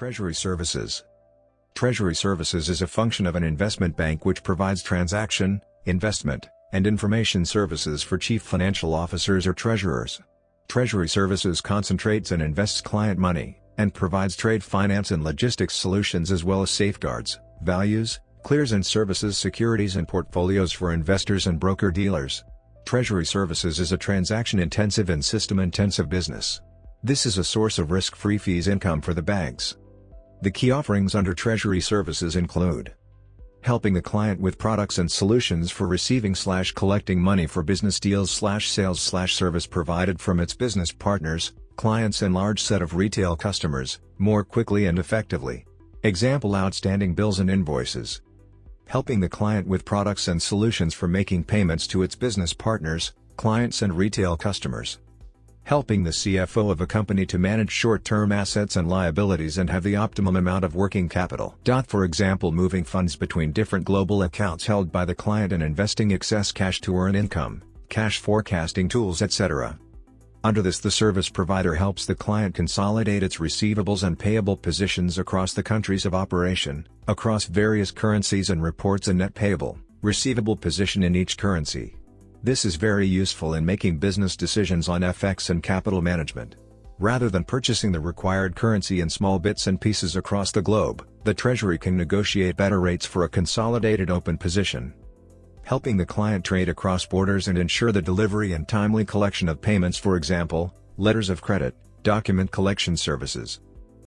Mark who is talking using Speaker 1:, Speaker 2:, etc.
Speaker 1: Treasury Services. Treasury Services is a function of an investment bank which provides transaction, investment, and information services for chief financial officers or treasurers. Treasury Services concentrates and invests client money, and provides trade finance and logistics solutions as well as safeguards, values, clears and services securities and portfolios for investors and broker-dealers. Treasury Services is a transaction-intensive and system-intensive business. This is a source of risk-free fees income for the banks. The key offerings under Treasury Services include helping the client with products and solutions for receiving/collecting money for business deals/sales/service provided from its business partners, clients and large set of retail customers, more quickly and effectively. Example: outstanding bills and invoices. Helping the client with products and solutions for making payments to its business partners, clients and retail customers. Helping the CFO of a company to manage short-term assets and liabilities and have the optimum amount of working capital. For example, moving funds between different global accounts held by the client and investing excess cash to earn income, cash forecasting tools, etc. Under this, the service provider helps the client consolidate its receivables and payable positions across the countries of operation, across various currencies, and reports a net payable, receivable position in each currency. This is very useful in making business decisions on FX and capital management. Rather than purchasing the required currency in small bits and pieces across the globe, the Treasury can negotiate better rates for a consolidated open position. Helping the client trade across borders and ensure the delivery and timely collection of payments, for example, letters of credit, document collection services.